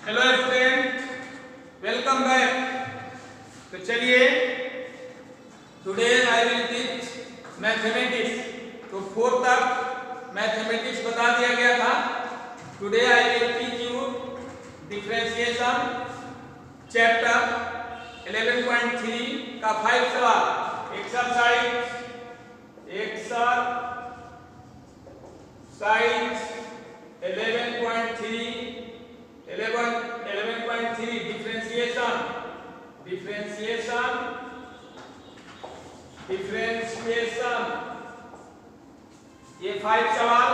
Hello student, welcome back. तो चलिए, today I will teach mathematics. तो 4 तक मैथमेटिक्स बता दिया गया था। Today I will teach you differentiation chapter 11.3 का 5 सवाल। एक्सरसाइज 11.3 डिफरेंशिएशन ये 5 सवाल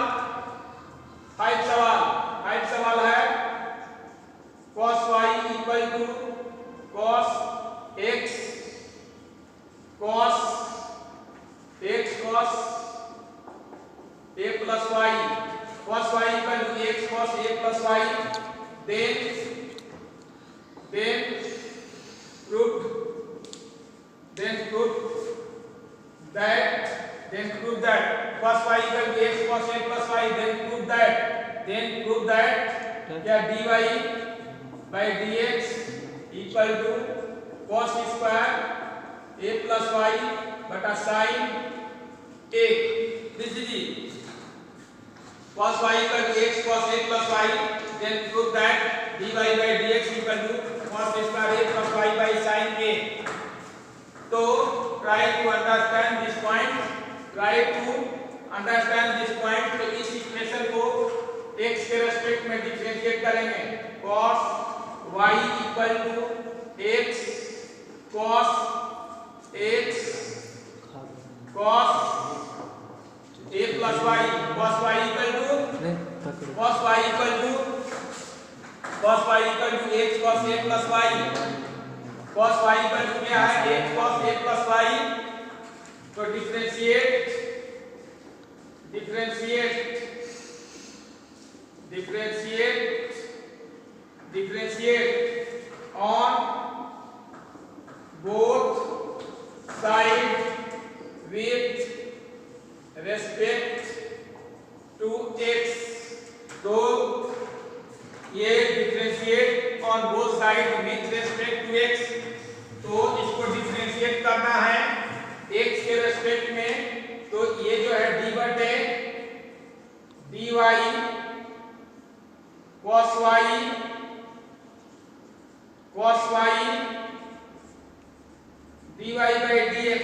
है। cos y equal to cos x cos a plus y, cos y equal to x cos a plus y, then prove that cos y equal to x cos a plus y, then prove that क्या dy by dx equal to cos square a plus y बटा sin a। This is cos y equal to x cos a plus y, then prove that dy by dx equal to cos square a plus y by sin a। तो try to understand this point। तो इस equation को x के respect में differentiate करेंगे। cos y equal to x cos a plus y, cos y equal to x cos a plus y, cos y equal to क्या है x cos a plus y। तो differentiate on both sides with respect to x। तो ये differentiate on both sides with respect to x। तो इसको differentiate करना है x के रेस्पेक्ट में। तो ये जो है d बटे dy cos y dy by dx,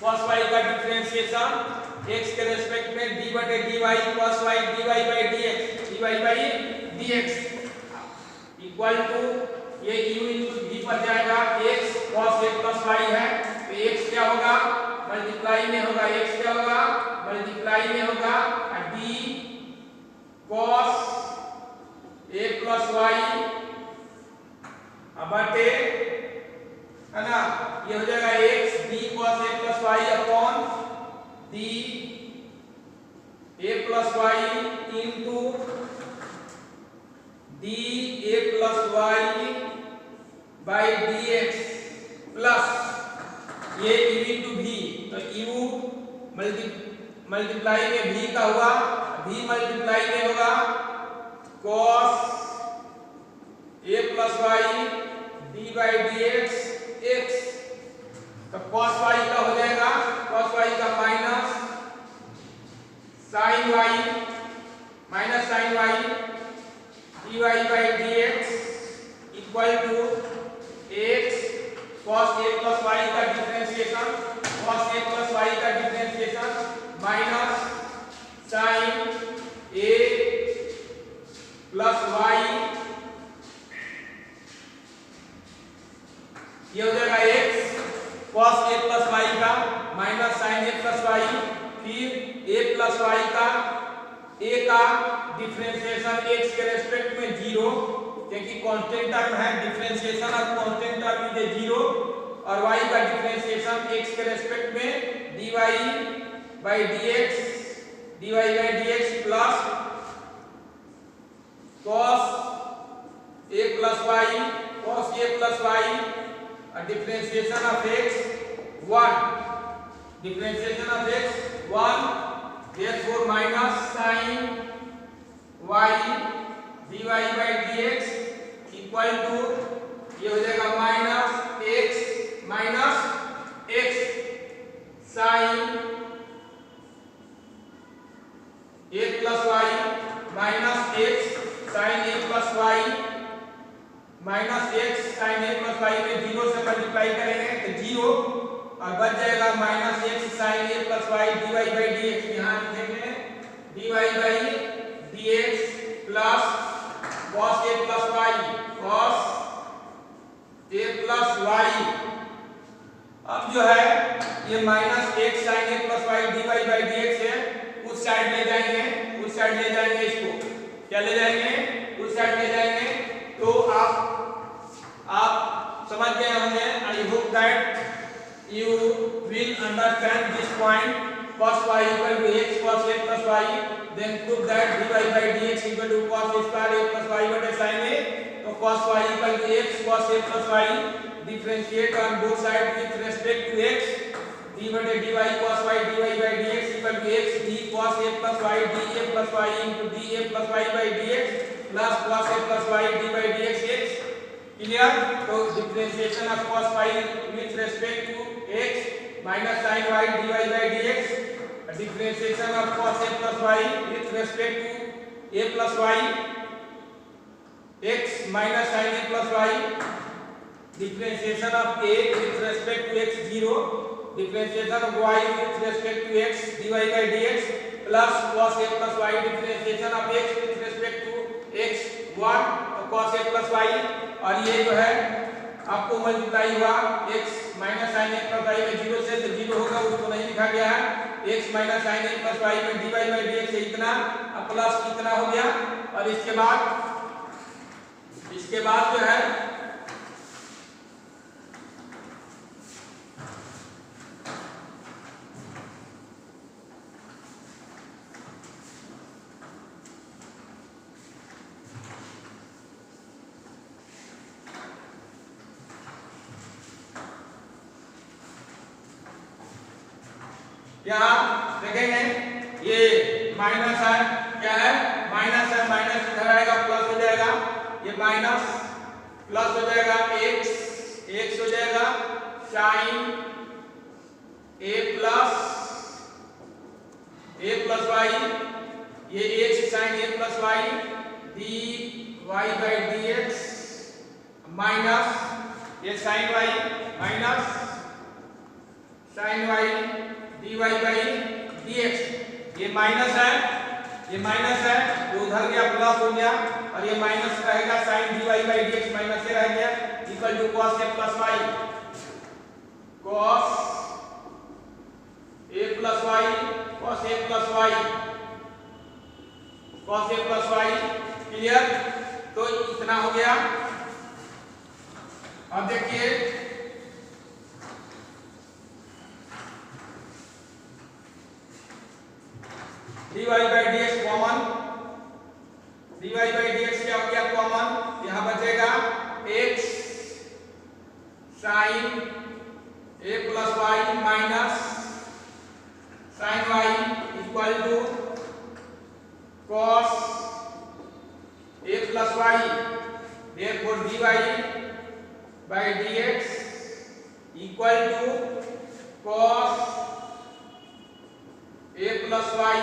cos y का डिफरेंशिएशन x के रेस्पेक्ट में d बटे dy cos y dy by dx equal to ये u into v पर जाएगा। x cos a plus y है तो x क्या होगा मल्टीप्लाई में होगा d cos a plus y बटे है ना, ये हो जाएगा x d cos a plus y upon d a plus y into d a plus y by dx plus ये u into v। तो u मल्टीप्लाई में v का हुआ, v मल्टीप्लाई में होगा cos a plus y d by dx x। तो cos y का हो जाएगा minus sin y dy by dx equal to x cos a plus y का differentiation minus sin a plus y। ये हो जाएगा x cos a plus y का minus sin a plus y, फिर a plus y का differentiation x के respect में 0 क्योंकि कांस्टेंट टर्म है। Differentiation of constant term is 0 और y का डिफरेंशिएशन x के रेस्पेक्ट में dy by dx plus cos a plus y differentiation of x 1, therefore minus sin y dy by dx equal to ये हो जाएगा minus x sine a plus y minus x sine a plus y minus x sine a plus y में 0 से multiply करेंगे तो 0 और बच जाएगा minus x sine a plus Y dy by dx। यहाँ लिखेंगे dy by dx plus cos a plus y cos a plus y. अब जो है ये minus x sine a plus Y dy by dx है, उस साइड ले जाएंगे इसको क्या ले जाएंगे उस साइड ले जाएंगे। तो आप समझ गए होंगे। I hope that you will understand this point cos y equal to x cos a plus y, then prove that dy by dx equal to cos a square a plus y by sin a। तो cos y equal to x cos a plus y, differentiate on both sides with respect to x, d by dy cos y dy by dx equal to x d cos a plus y d a plus y into d a plus y by dx plus cos a plus y d by dx x। Clear. तो differentiation of cos y with respect to x minus sin y dy by dx, differentiation of cos a plus y with respect to a plus y, x minus sin a plus y, differentiation of a with respect to x 0, differentiation of y with respect to x dy by dx plus cos a plus y, differentiation of x with respect to x 1 cos a plus y। और ये जो है आपको multiply हुआ x minus sine a plus y में 0 से तो 0 होगा, उसको नहीं लिखा गया है। x minus sine a plus y में dy बाई dx से इतना प्लस कितना हो गया। और इसके बाद जो है यहाँ देखेंगे ये माइनस है, क्या है माइनस है, माइनस इधर आएगा प्लस हो जाएगा, ये माइनस प्लस हो जाएगा x हो जाएगा साइन a प्लस वाई, ये x sine a plus Y dy by dx minus ये sine y minus sine y dy by dx। ये माइनस है तो उधर गया प्लस हो गया, और ये माइनस रहेगा sine dy by dx minus से रह गया equal to cos a plus y, cos a plus y cos a plus y cos a plus y। Clear. तो इतना हो गया। अब देखिए dy by dx common, dy by dx क्या हो गया कॉमन, यहां बचेगा x sine a plus y minus sine y equal to cos a plus y, therefore dy by dx equal to cos a plus y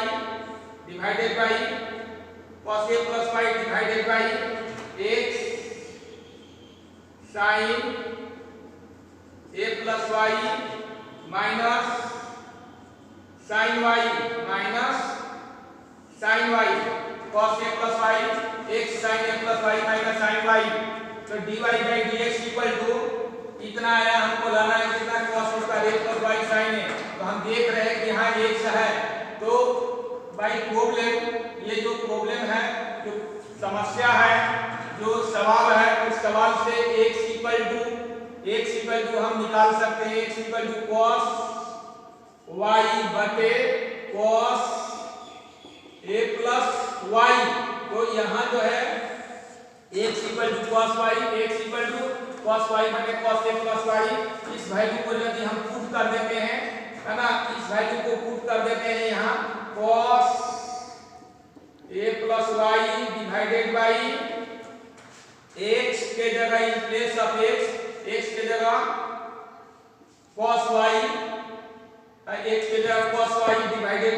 divided by cos a plus y divided by x sin a plus y minus sin y minus sin y cos a plus y x sin a plus y minus sin y। तो dy by dx equal to इतना आया, हमको लाना है कितना cos square a plus y sin a। तो हम देख रहे हैं कि यहाँ x है, तो बाई प्रॉब्लम ये जो प्रॉब्लम है, जो समस्या है, जो सवाल है, उस सवाल से x इक्वल टू हम निकाल सकते हैं x equal to cos y बटे cos a प्लस y। तो यहाँ जो है x equal to cos y, x equal to cos y बटे cos a प्लस y। इस वैल्यू को यदि हम पुट कर देते हैं, है ना, इस वैल्यू को पुट कर देते हैं यहाँ cos a plus y divided divided by x के जगह इन प्लेस ऑफ x के जगह cos y, x के जगह cos y divided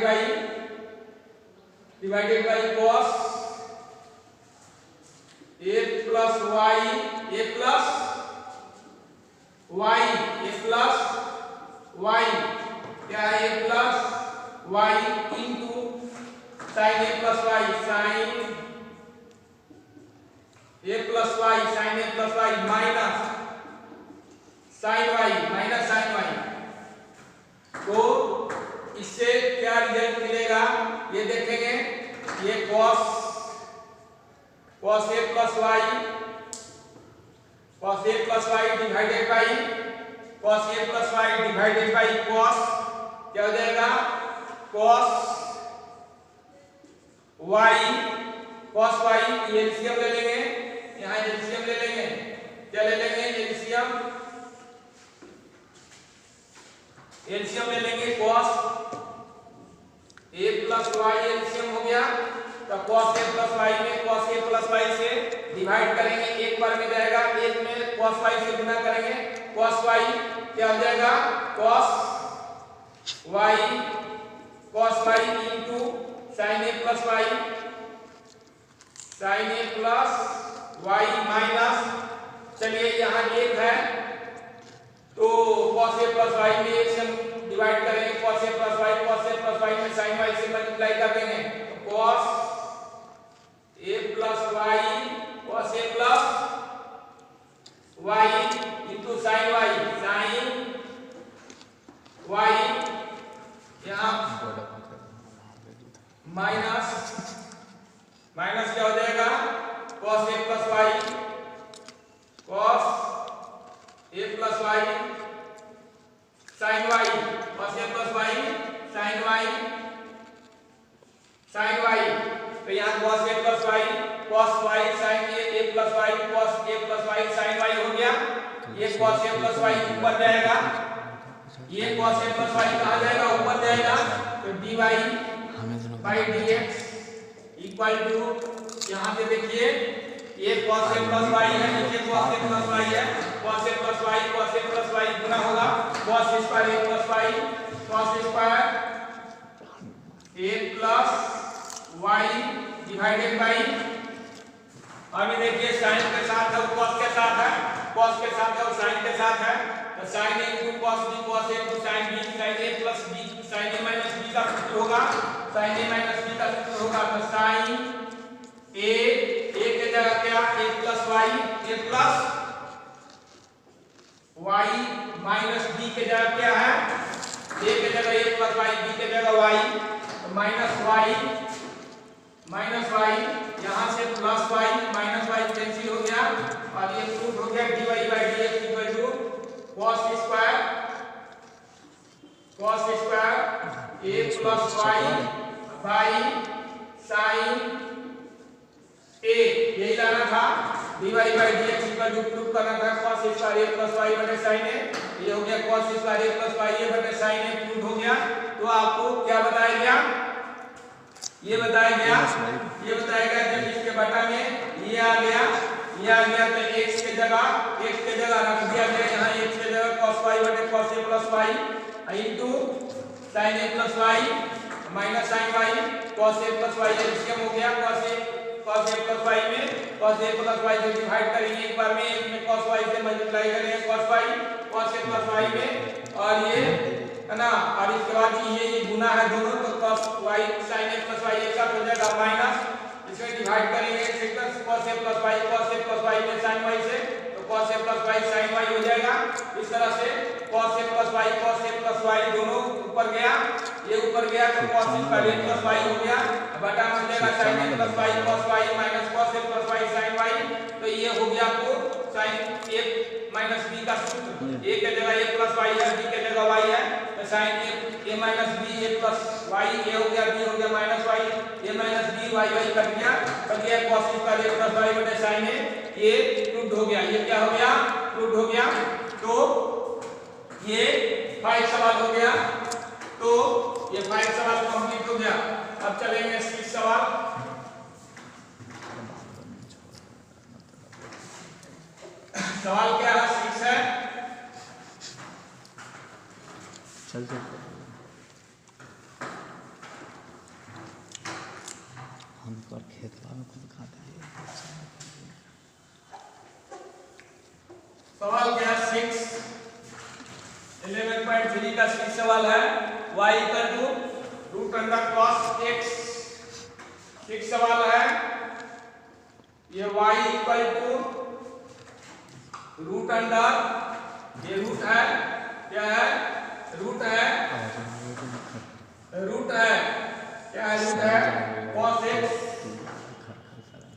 by cos a plus y क्या है a plus y into sin a plus y sin a plus y minus sin y तो इससे क्या रिजल्ट मिलेगा ये देखेंगे। ये cos a plus y divided by cos a plus y divided by cos क्या हो जाएगा cos y एलसीएम ले लेंगे, यहाँ एलसीएम ले लेंगे, क्या ले लेंगे एलसीएम ले लेंगे cos a plus y LCM हो गया। तो cos a प्लस y में cos a प्लस y से डिवाइड करेंगे, एक बार में जाएगा, एक में cos y से गुना करेंगे, cos y क्या हो जाएगा cos y into sin a plus y minus, चलिए यहाँ एक है तो cos a प्लस y में एक से डिवाइड करेंगे, cos a प्लस y में sin y से मल्टीप्लाई कर देंगे, cos a plus y into sin y यहाँ माइनस क्या हो जाएगा cos a plus y sin y cos a plus y sin y तो यहाँ cos a plus y cos y sin a plus y cos a plus y sin y हो गया। ये cos a plus y ऊपर जाएगा, ये cos a plus y कहाँ जाएगा ऊपर जाएगा, तो dy by dx equal to यहाँ पे देखिए ये cos a प्लस y है, नीचे cos a प्लस y है, cos a प्लस y गुना होगा cos square a plus y cos square a plus y divided by, अभी देखिए साइन के साथ है, cos के साथ है, cos के साथ है और sin के साथ है, तो sin a into cos b cos a into sin b sin a plus b sin a minus b का सूत्र होगा, sin a माइनस b का सूत्र होगा, तो sin a के जगह क्या a plus y minus b के जगह क्या है a के जगह a प्लस y b के जगह y, तो माइनस y यहाँ से plus y minus y cancel हो गया और ये प्रूफ हो गया dy by dx equal to cos square a plus y by sin a, यही लाना था dy by dx equal to proof करना था cos square a plus y बटे sin a, ये हो गया cos square a plus y बटे sin a प्रूफ हो गया। तो आपको क्या बताया गया, ये बताया गया जब इसके बटा में ये आ गया तो x के जगह रख दिया गया, यहाँ x के जगह cos y बटे cos a plus y into sin a plus y minus sin y cos a plus y LCM हो गया, cos a प्लस y में cos a प्लस y से डिवाइड करेंगे एक बार में, एक में cos y से मल्टीप्लाई करेंगे cos a प्लस y में, और ये है ना, और इसके बाद ये गुना है दोनों, तो cos y sin a plus y एक साथ हो जाएगा माइनस, इसमें डिवाइड करेंगे cos a प्लस y में sin y से, तो cos a plus y sin y हो जाएगा। इस तरह से cos a प्लस y दोनों ऊपर गया, ये ऊपर गया तो cos square a plus y हो गया, बटा में जाएगा sin a plus y cos y minus cos a plus y sin y, तो ये हो गया आपको sin a माइनस b का सूत्र, a के जगह a प्लस y है, b के जगह y है, तो sin a minus b a plus y, a हो गया b हो गया minus y, a minus b y cut गया, तो ये cos square a plus y बटे sin a, ये प्रूव्ड हो गया, ये क्या हो गया प्रूव्ड हो गया। तो ये 5 सवाल हो गया, तो ये 5 सवाल कंप्लीट हो गया। अब चलेंगे 6 सवाल। सवाल क्या है? 6 है। चल हम तो खेत में खुद खाते हैं। सवाल क्या है? 6 11.3 का 6 सवाल है। y equal to root under cos x। 6 सवाल है। ये y equal to root under, ये रूट है, क्या है? रूट है, रूट है, क्या है? रूट है cos x,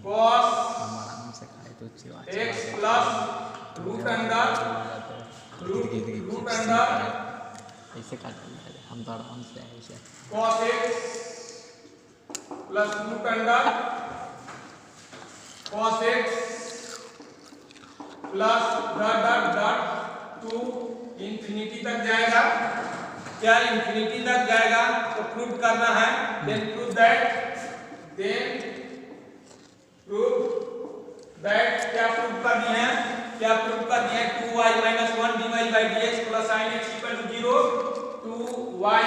cos x plus root under, root under ऐसे काट हम तो आराम से ऐसे cos x plus root under cos x plus dot dot dot to infinity तक जाएगा। क्या इंफिनिटी तक जाएगा? तो प्रूव करना है। देन प्रूव दैट, क्या प्रूव करनी है? क्या प्रूव करनी है? 2y - 1 dy by dx plus sin x equal to 0 2y,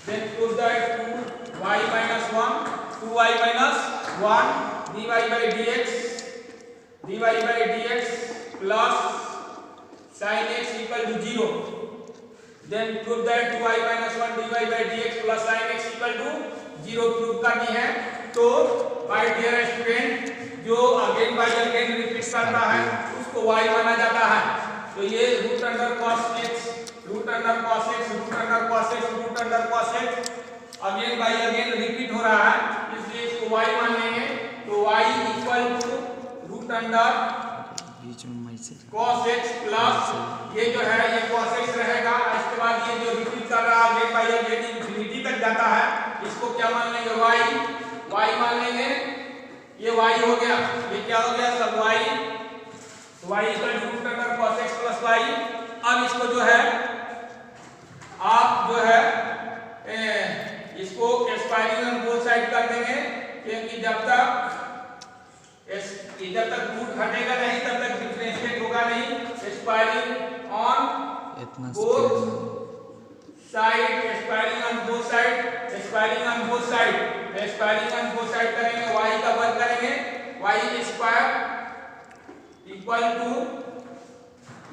then prove that 2y - 1 2y - 1 dy by dx plus sin x equal to 0, then prove that 2y - 1 dy by dx plus sin x equal to 0 prove करनी है। तो my dear student, जो again by again repeat करता है उसको y माना जाता है। तो ये root under cos x, root under cos x, root under cos x, root under cos x again by again repeat हो रहा है, इसलिए इसको y मान लेंगे। तो y equal to root under बीच में मैसेज cos x प्लस ये जो है ये cos x रहेगा। इसके बाद ये जो रिपीट कर रहा है अगेन बाय अगेन इंफिनिटी तक जाता है, इसको क्या मान लेंगे? y मान लेंगे। ये y हो गया, ये क्या हो गया? सब y equal to root under cos x plus y। अब इसको जो है आप जो है इसको एक्सपायरिंग ऑन बोथ साइड कर देंगे, क्योंकि जब तक रूट हटेगा नहीं तब तक डिफरेंशिएट होगा नहीं। Expiring on both side, expiring on both side, expiring on both side, expiring on both side करेंगे, y का वर्ग करेंगे, y स्क्वायर इक्वल टू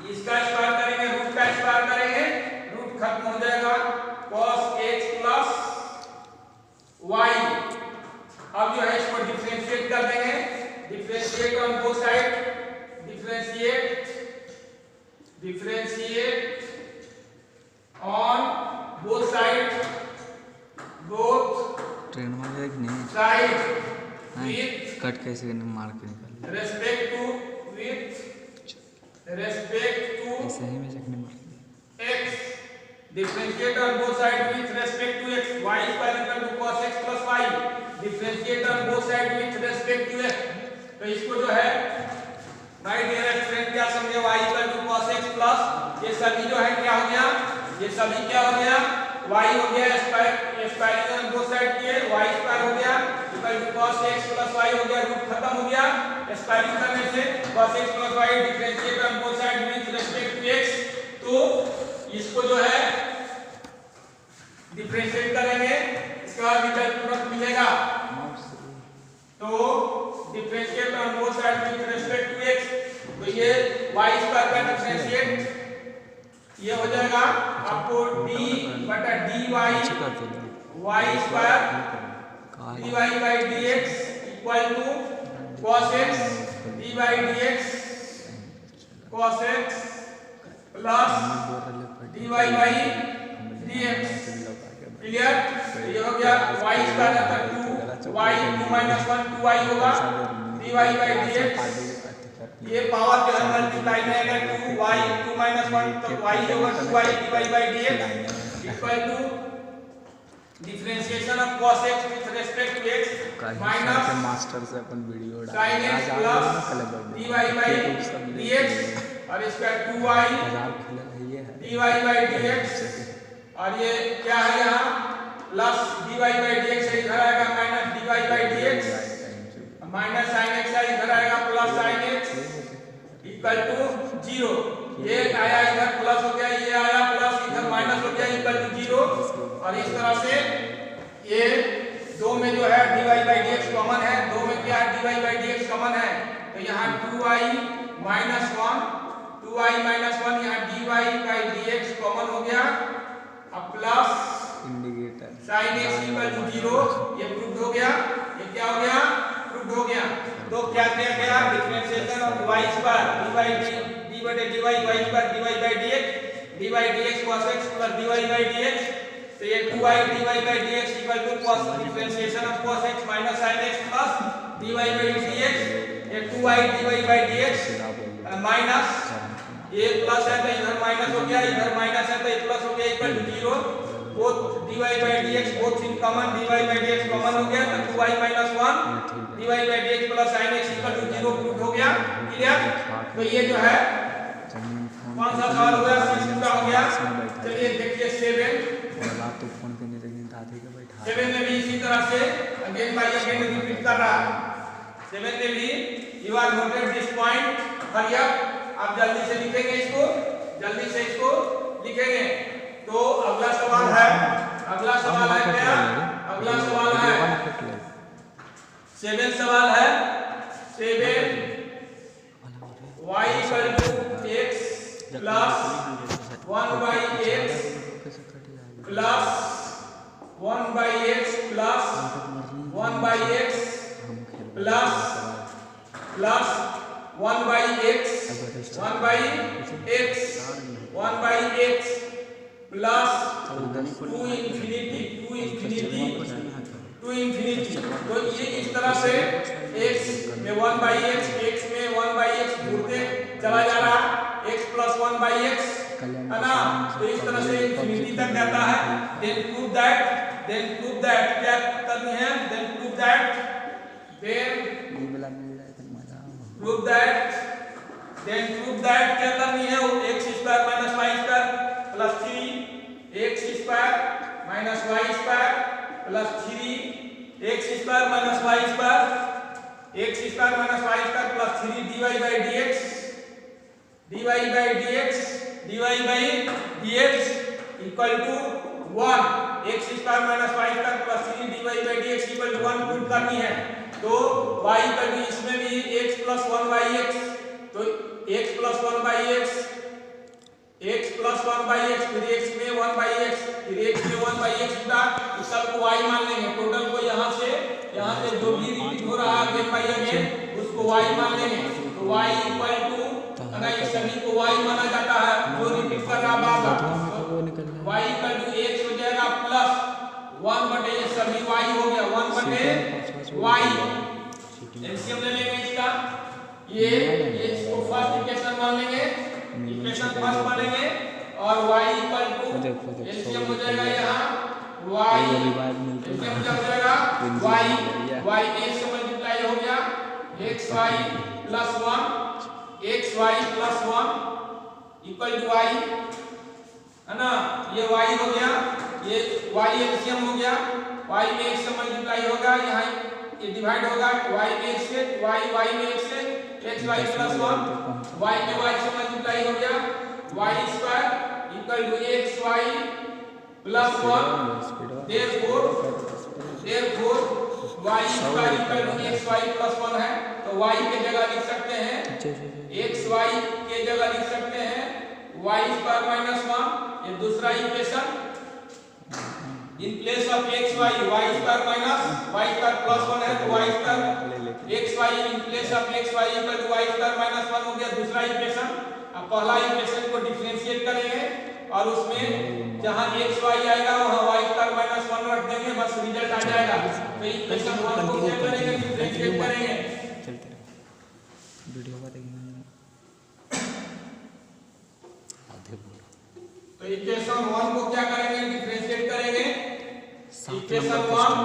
इसका स्क्वायर करेंगे, रूट का स्क्वायर करेंगे, रूट खत्म हो जाएगा cos x प्लस y। अब जो है इसको डिफरेंशिएट कर देंगे, differentiate on both side, differentiate on both side, both train में एक नहीं साइड विथ कट कैसे मार के निकाल रेस्पेक्ट टू ऐसे ही में जखने मार x, differentiate on both side with respect to x, y equal to cos x plus y, differentiate on both side with respect to x। तो इसको जो है माय डियर स्टूडेंट क्या समझे? y equal to cos x plus ये सभी जो है क्या हो गया? ये सभी क्या हो गया? y हो गया स्क्वायरिंग ऑन बोथ साइड किए, y स्क्वायर हो गया equal to cos x plus y हो गया, रूट खत्म हो गया स्क्वायरिंग करने से cos x plus y differentiate on both side with respect to x। तो इसको जो है डिफरेंशिएट करेंगे, इसके बाद रिजल्ट तुरंत मिलेगा। तो differentiate on both side with respect to x, तो ये y स्क्वायर का डिफरेंशिएट ये हो जाएगा आपको d बटा dy y square dy by dx equal to cos x dy by dx cos x plus dy by dx। Clear? ये हो गया y स्क्वायर का 2y 2 - 1 2y होगा dy by dx। ये पावर जो है मल्टीप्लाई में आएगा 2y 2 - 1 तो y होगा 2y dy by dx equal to differentiation of cos x with respect to x minus मास्टर से अपन वीडियो sin x plus dy by dx और इसका 2y dy by dx और ये क्या है यहाँ प्लस dy by dx इधर आएगा minus dy by dx minus sin x इधर आएगा plus sin x equal to 0। ये आया इधर प्लस हो गया, ये आया प्लस इधर माइनस हो गया इक्वल टू 0। और इस तरह से ये दो में जो है dy बाई dx कॉमन है, दो में क्या है dy बाई dx कॉमन है, तो यहाँ 2i माइनस 1 यहाँ dy बाई dx कॉमन हो गया। अब plus indicator sin x equal to 0, ये प्रूव हो गया। ये क्या हो गया? प्रूव हो गया। तो क्या किया गया? Differentiation of y square d by dy y square dy by dx cos x plus dy by dx, तो ये 2i dy by dx equal to cos differentiation of cos x minus sin x plus dy by dx, ये 2i dy by dx minus ये plus है तो इधर minus हो गया, इधर माइनस है तो ये प्लस हो गया equal to 0। Both dy by dx both in common, dy by dx common हो गया तो 2i minus 1 dy by dx plus sin x equal to 0 prove हो गया। क्लियर? तो ये जो है कौन सा सवाल हो गया? 6 का हो गया। चलिए देखिए 7। बात तो फोन पे नहीं लगी, दादी का बैठा 7 में भी इसी तरह से अगेन बाय अगेन रिपीट कर रहा है। 7 में भी you are noted this point, hurry up, आप जल्दी से लिखेंगे इसको, जल्दी से इसको लिखेंगे। तो अगला सवाल है, अगला सवाल है क्या? अगला सवाल है 7 सवाल है 7 y equal to x plus 1 by x plus 1 by x plus 1 by x plus 1 by x 1 by x 1 by x plus 2 infinity तो ये इस तरह से x में 1 बाई x में 1 बाई x जुड़ते चला जा रहा है, x प्लस 1 बाई x है ना, तो इस तरह से इंफिनिटी तक जाता है। देन प्रूव दैट क्या करनी है? देन प्रूव दैट क्या करनी है? x square minus y square plus 3 x square minus y square plus 3 x square minus y square plus 3 dy by dx equal to 1, x square minus y square plus 3 dy by dx equal to 1 prove करनी है। तो y equal to इसमें भी x plus 1 by x, तो x plus 1 by x फिर x में 1 by x फिर x में 1 बाई x जुड़ा, इस सब को y मान लेंगे। टोटल को यहाँ से जो भी रिपीट हो रहा है अगेन बाई अगेन उसको y मान लेंगे। तो y इक्वल टू अगर इस सभी को y माना जाता है जो रिपीट कर रहा बार-बार, तो y इक्वल टू x हो जाएगा प्लस 1 बटे ये सभी y हो गया 1 बटे y। एलसीएम ले लेंगे इसका, ये इसको फर्स्ट इक्वेशन मान लेंगे, इक्वेशन फर्स्ट मानेंगे और y इक्वल टू एलसीएम हो जाएगा यहाँ y, एलसीएम क्या हो जाएगा y में x से मल्टीप्लाई हो गया xy plus 1 equal to y है ना, ये y हो गया, ये y एलसीएम हो गया, y में x से मल्टीप्लाई होगा, यहाँ ये डिवाइड होगा y में x से y में x से xy प्लस 1 y में y से मल्टीप्लाई हो गया y square equal to xy plus 1, therefore y square equal to xy plus 1 है, तो y के जगह लिख सकते हैं xy के जगह लिख सकते हैं y स्क्वायर माइनस 1, ये दूसरा equation in place of xy y square minus y square plus 1 है तो y square xy in place of xy equal to y square minus 1 हो गया दूसरा इक्वेशन। अब पहला इक्वेशन को डिफरेंशिएट करेंगे और उसमें जहां xy आएगा वहां y स्क्वायर माइनस 1 रख देंगे, बस रिजल्ट आ जाएगा। तो इक्वेशन 1 को क्या करेंगे? डिफरेंशिएट करेंगे। चलते रहो वीडियो को देखेंगे। तो इक्वेशन 1 को क्या करेंगे? डिफरेंशिएट करेंगे। Equation 1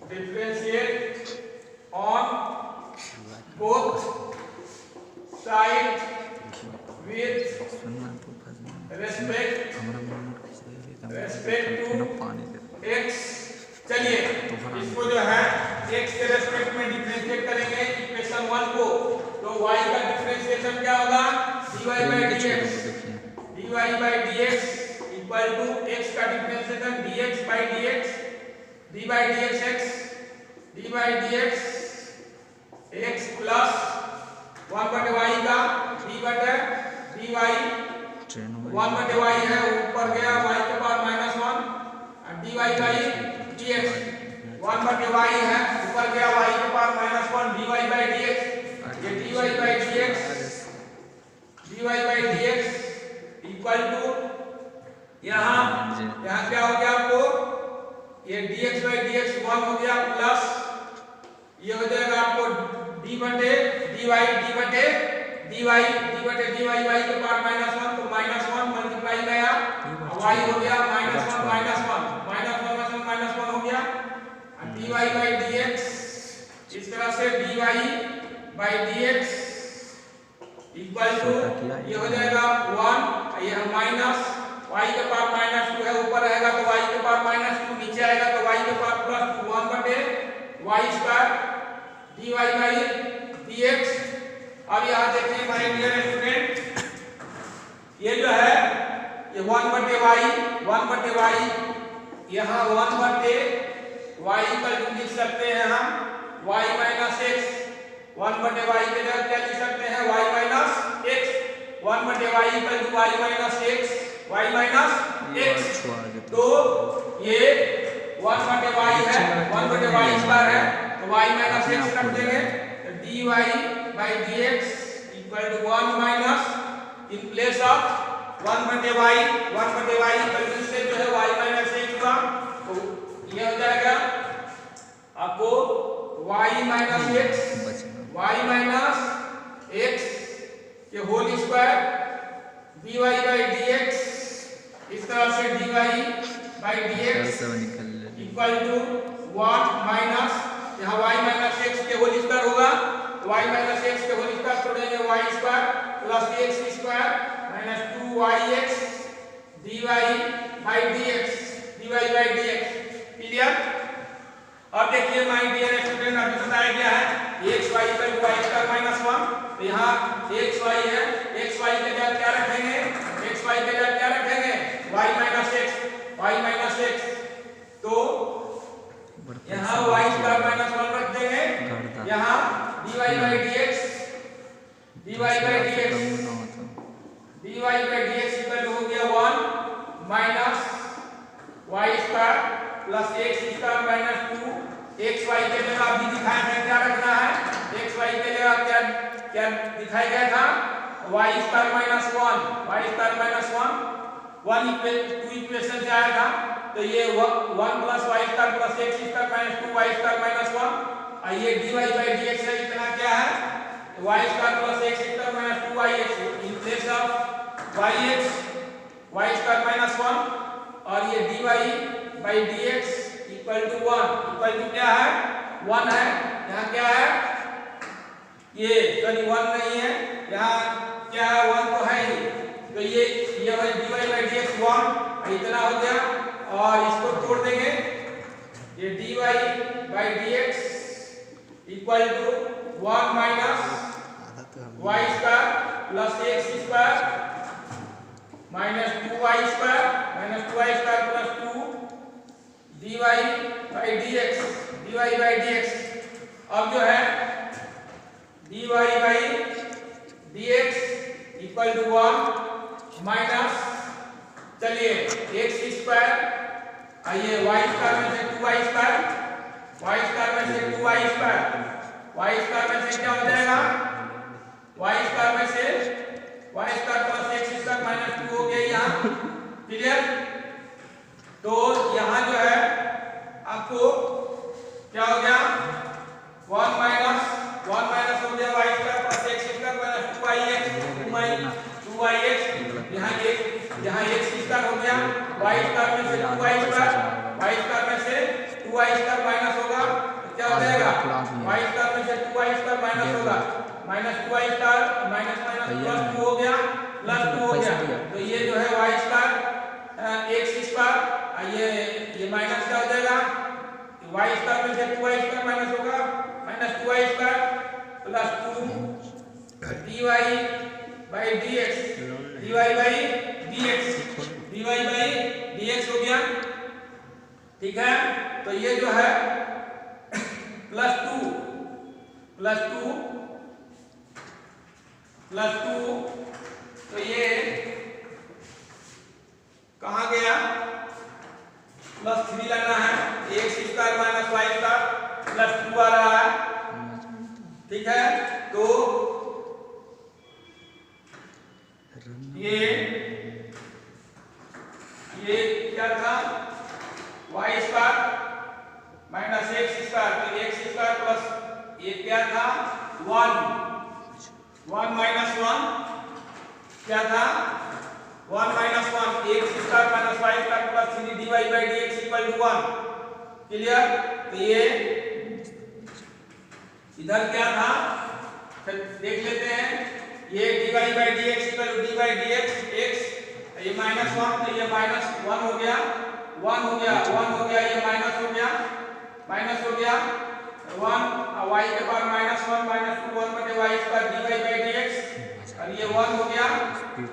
differentiate on both side with respect respect फिर टू पानी दे एक्स। चलिए इसको जो है एक्स के रेस्पेक्ट में डिफरेंशिएट करेंगे इक्वेशन 1 को, तो y का डिफरेंशिएशन क्या होगा, dy by dx, dy by dx equal to x का differentiation dx by dx, d by dx x, d by dx x plus 1 बटे y का d बटे dy, 1 बटे y है ऊपर गया y के पावर -1 और dy by dx, 1 बटे y है ऊपर गया y के पावर -1 dy by dx, ये dy by dx equal to यहाँ क्या हो गया आपको, ये dx by dx 1 हो गया प्लस ये हो जाएगा आपको d बटे dy, d बटे dy y के पावर -1 तो -1 मल्टीप्लाई गया y हो गया -1 हो गया dy by dx, इस तरह से dy by dx equal to ये हो जाएगा 1, ये माइनस y के पावर -2 है ऊपर रहेगा तो y के पावर -2 नीचे आएगा तो y के पावर +2 1 बटे y square dy by dx। अब यहाँ देखिए माय डियर स्टूडेंट, ये जो है ये 1 बटे y यहाँ 1 बटे y पर लिख सकते हैं हम y माइनस x, 1 बटे y के जगह क्या लिख सकते हैं y माइनस x, 1 बटे y पर y माइनस x, तो ये 1 बटे y है 1 बटे y स्क्वायर है तो y माइनस x रख देंगे तो dy by dx equal to 1 minus in place of 1 बटे y पर से जो है y माइनस x का तो ये हो जाएगा आपको y माइनस x के whole square dy by dx, इस तरह से dy by dx equal to 1 minus यहाँ y माइनस x के होल स्क्वायर होगा तो y माइनस x के होल स्क्वायर छोड़ेंगे y square plus x square minus 2yx dy by dx, clear. अब देखिए माय डियर स्टूडेंट, अभी बताया गया है x y equal to y square minus 1, तो यहाँ x y है, x y के जगह क्या रखेंगे, y माइनस x, तो यहाँ y स्क्वायर माइनस 1 रख देंगे, यहाँ dy by dx इक्वल हो गया 1 minus y square plus x square minus 2, x y के जगह अभी दिखाया है क्या रखना है, x y के जगह क्या दिखाया गया था y स्क्वायर माइनस 1 2 इक्वेशन से आया था तो ये 1 plus y square plus x square minus 2y square minus 1 और ये dy by dx है, इतना क्या है y square plus x square minus 2yx in place of y square minus 1 और ये dy by dx equal to 1 क्या है 1 है, यहाँ क्या है ये सॉरी 1 नहीं है, यहाँ क्या है 1 तो है ही, तो ये dy by dx 1 इतना हो गया और इसको तोड़ देंगे, ये dy by dx equal to 1 minus y square plus x square minus 2y square plus 2 dy by dx। अब जो है dy by dx equal to 1 minus चलिए x स्क्वायर, आइए y स्क्वायर में से 2y स्क्वायर में से क्या हो जाएगा y स्क्वायर में से y square plus x square minus 2 हो गया यहाँ, क्लियर। तो यहाँ जो है आपको क्या हो गया 1 माइनस हो गया y square plus x square minus 2yx, यहाँ x स्क्वायर हो गया y स्क्वायर में से 2y स्क्वायर माइनस होगा तो क्या हो जाएगा y स्क्वायर में से 2y स्क्वायर माइनस होगा minus 2y square minus plus 2 हो गया तो ये जो है y square x square y square में से 2y स्क्वायर माइनस होगा, minus 2y square plus 2 dy by dx, dy by dx, dy by dx हो गया। ठीक है, तो ये जो है प्लस 2 तो ये कहाँ गया, प्लस 3 लगना है, x square minus y square plus 2 आ रहा है। ठीक है, तो ये क्या था, y square minus x square, तो x स्क्वायर प्लस ये क्या था 1 माइनस 1 क्या था 1 minus 1 x square minus y square plus 3 dy by dx equal to 1। Clear, तो ये इधर क्या था, फिर देख लेते हैं, ये dy by dx equal to d by dx x, ये माइनस 1 तो ये माइनस 1 हो गया, 1 हो गया, ये माइनस हो गया 1 y के पावर माइनस 1 माइनस 2 1 बटे y square dy by dx, और ये 1 हो गया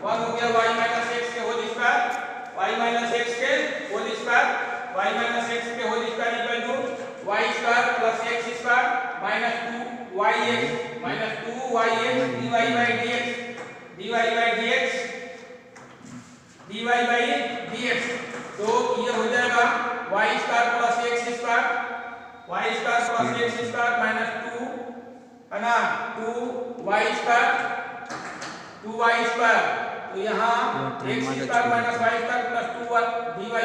y माइनस x के whole square, y minus x के whole square equal to y square plus x square minus 2yx dy by dx, तो ये हो जाएगा y square plus x square minus 2 है ना 2y स्क्वायर, तो यहाँ x square minus y square plus 2 dy by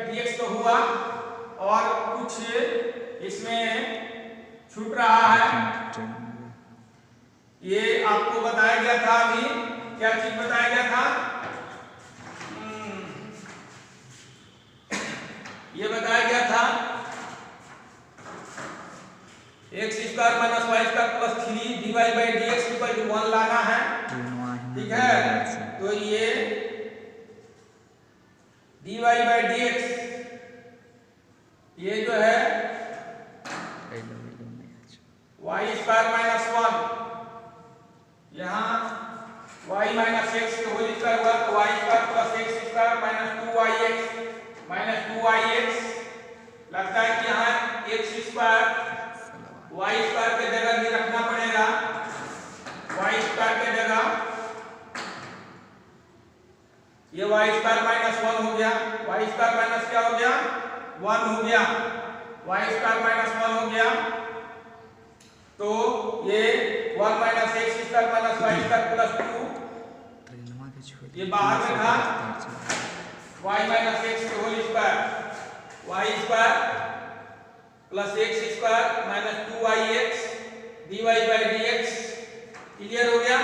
dx तो हुआ, और कुछ इसमें छूट रहा है, ये आपको बताया गया था, अभी क्या चीज बताया गया था, ये बताया गया था x square minus y square plus 3 dy by dx equal to 1 लाना है। ठीक है, तो ये dy by dx ये जो है y स्क्वायर माइनस 1, यहाँ y माइनस x के होल स्क्वायर हुआ, तो y square plus x square minus 2yx लगता है कि यहाँ x स्क्वायर y स्क्वायर के जगह नहीं रखना पड़ेगा, y स्क्वायर के जगह ये y स्क्वायर माइनस 1 हो गया, y स्क्वायर माइनस क्या हो गया 1 हो गया, y स्क्वायर माइनस 1 हो गया, तो ये 1 minus x square minus y square plus 2 ये बाहर में था y माइनस x के whole square, y square plus x square minus 2yx dy by dx, clear हो गया,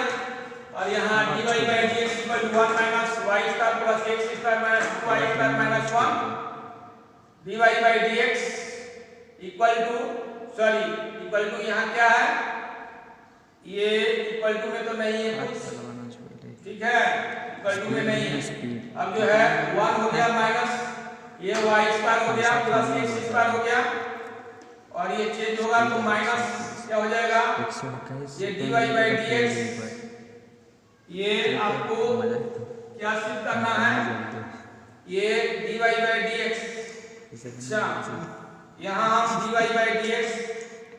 और यहाँ dy by dx equal to 1 minus y square plus x square minus 2y square minus 1 dy by dx equal to यहाँ क्या है, ये equal to में तो नहीं है कुछ, ठीक है, इक्वल टू में नहीं है, अब जो है 1 हो गया माइनस ये y स्क्वायर हो गया प्लस x स्क्वायर हो गया, और ये चेंज होगा तो माइनस क्या हो जाएगा, ये dy by dx, ये आपको क्या सिद्ध करना है, ये dy by dx, अच्छा यहाँ हम dy by dx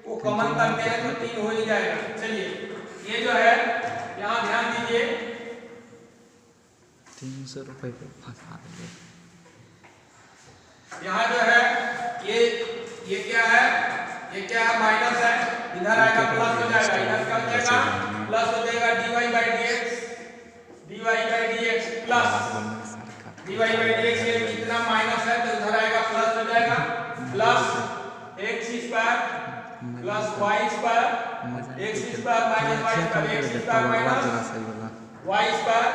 को कॉमन करते हैं तो 3 हो ही जाएगा। चलिए ये जो है यहाँ ध्यान दीजिए, 300 रुपए पे फंसा दिए, यहाँ जो है ये क्या है माइनस है, इधर आएगा प्लस हो जाएगा, इधर क्या हो जाएगा प्लस हो जाएगा dy by dx ये इतना माइनस है तो इधर आएगा प्लस हो जाएगा, plus x square plus y square x square minus y square x square minus y square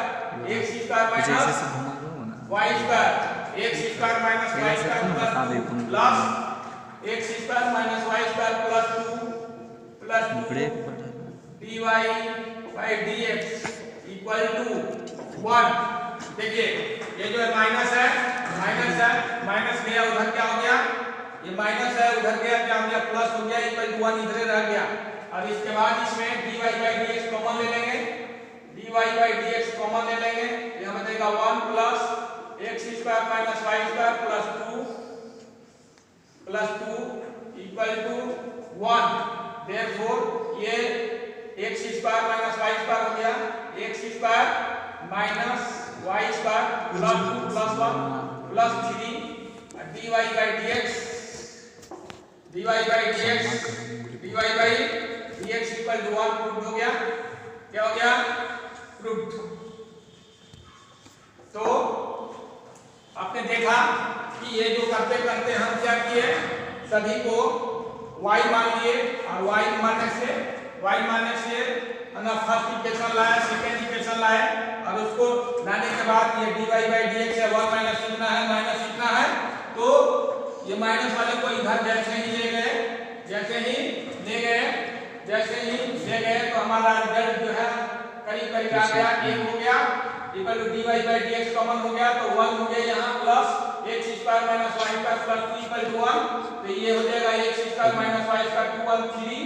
x square minus y square x square minus y square plus x square minus y square plus 2 dy by dx equal to 1। देखिए ये जो है minus है, minus गया उधर क्या हो गया, ये माइनस है उधर गया क्या हो गया प्लस हो गया इक्वल टू 1 इधर रह गया। अब इसके बाद इसमें dy by dx कॉमन ले लेंगे, dy by dx कॉमन ले लेंगे, ये हमें देगा 1 plus x square minus y square plus 2 equal to 1। Therefore ये x square minus y square हो गया, x square minus y square plus 2 plus 1 plus 3 dy by dx equal to 1 prove हो गया। क्या हो गया? प्रूव्ड। तो आपने देखा कि ये जो करते करते हम क्या किए, सभी को y मान लिए और y मानने से ना फर्स्ट इक्वेशन लाया, सेकेंड इक्वेशन लाया और उसको लाने के बाद ये dy by dx है 1 माइनस इतना है तो ये माइनस वाले को इधर जैसे ही ले गए तो हमारा रिजल्ट जो है करीब करीब आ गया 1 हो गया equal to dy by dx common हो गया तो 1 हो गया यहाँ plus x square minus y square plus 3 equal to 1 तो ये हो जाएगा x square minus y square 2 1 3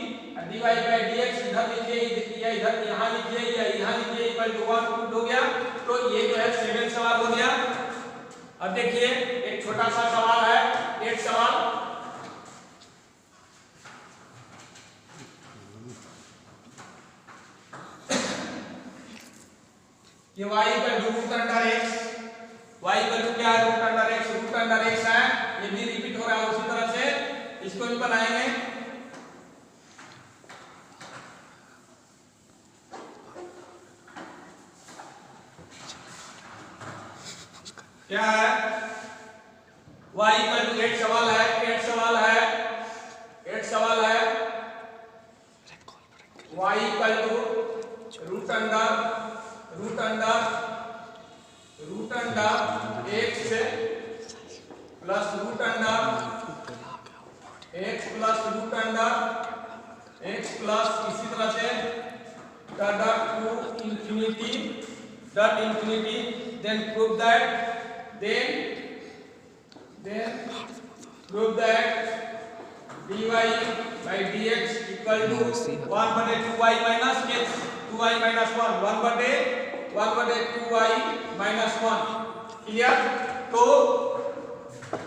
dy by dx इधर लिखिए इधर यहाँ लिखिए इक्वल टू 1 प्रूव हो गया। तो ये जो है सेकंड सवाल हो गया। अब देखिए एक छोटा सा सवाल है, एक सवाल कि y equal to root under x, y equal to क्या है रूट अंडर x है, ये भी रिपीट हो रहा है उसी तरह से इसको भी बनाएंगे। क्या है y इक्वल टू 8 सवाल है y equal to root under x plus root under x plus इसी तरह से to infinity then prove that prove that dy by dx equal to 1/2y minus x 2y minus 1 1/2y minus 1 clear. तो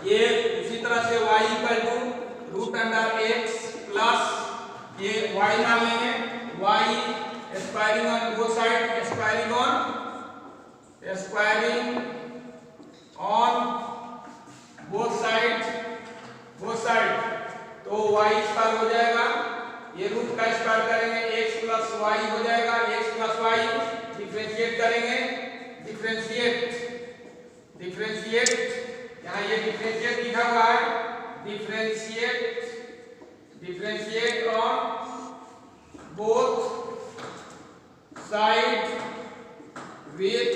ये उसी तरह से y equal to root under x plus ये y मान लेंगे, y aspiring on both side both side तो y square हो जाएगा, ये रूट का स्क्वायर करेंगे x प्लस y हो जाएगा, x प्लस y डिफरेंशिएट करेंगे, डिफरेंशिएट यहाँ ये डिफरेंशिएट लिखा हुआ है, differentiate on both side with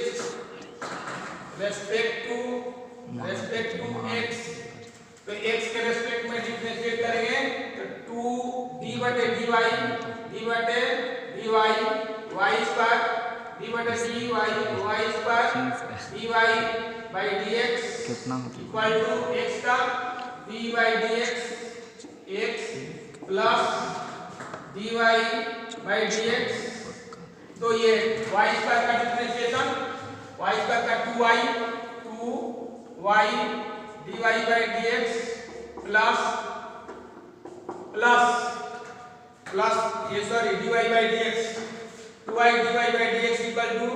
respect to x। तो x के रेस्पेक्ट में डिफरेंशिएट करेंगे तो 2 d बटे dy y square dy by dx equal to x का d by dx x plus dy by dx। तो ये y स्क्वायर का डिफरेंशिएशन y स्क्वायर का 2y dy by dx plus ये sorry dy by dx 2y dy by dx equal to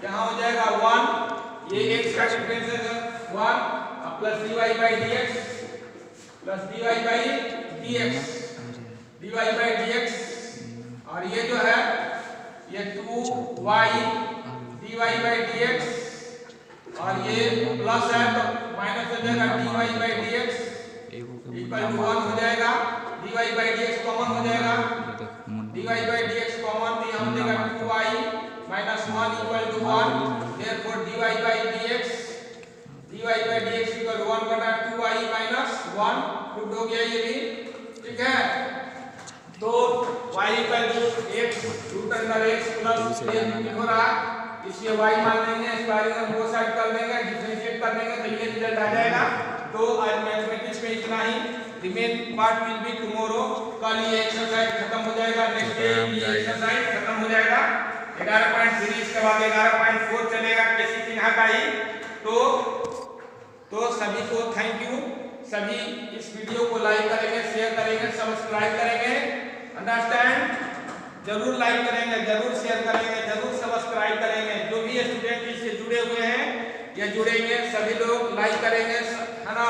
यहाँ हो जाएगा 1 ये x का differentiation 1 plus dy by dx और ये जो है ये 2y dy by dx और ये प्लस है तो माइनस हो जाएगा dy by dx equal to 1 हो जाएगा, dy by dx कॉमन हो जाएगा, dy by dx कॉमन तो यहाँ देगा 2y minus 1 equal to 1 therefore dy by dx equal 1/2y minus 1 prove हो गया ये भी, ठीक है। तो y equal to x root under x plus ये हो रहा इसलिए y मान लेंगे, स्क्वायरिंग बोथ साइड कर लेंगे, डिफरेंशिएट कर देंगे तो ये रिजल्ट आ जाएगा। तो आज मैथमेटिक्स में इतना ही। Remain part will be tomorrow. कल ये एक्सरसाइज खत्म हो जाएगा, नेक्स्ट डे ये एक्सरसाइज खत्म हो जाएगा। 11.3 इसके बाद 11.4 चलेगा केसी सिन्हा का ही। तो सभी को थैंक यू। सभी इस वीडियो को लाइक करेंगे, शेयर करेंगे, सब्सक्राइब करेंगे, अंडरस्टैंड। जरूर लाइक करेंगे, जरूर शेयर करेंगे, जरूर सब्सक्राइब करेंगे। जो भी स्टूडेंट इससे जुड़े हुए हैं या जुड़ेंगे सभी लोग लाइक करेंगे, है ना,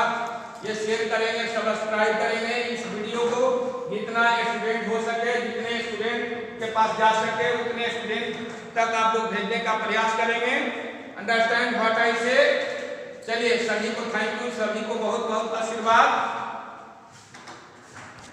ये शेयर करेंगे, सब्सक्राइब करेंगे। इस वीडियो को जितना स्टूडेंट हो सके, जितने स्टूडेंट के पास जा सके उतने स्टूडेंट तक आप लोग भेजने का प्रयास करेंगे। अंडरस्टैंड व्हाट आई से। चलिए सभी को थैंक यू, सभी को बहुत बहुत आशीर्वाद।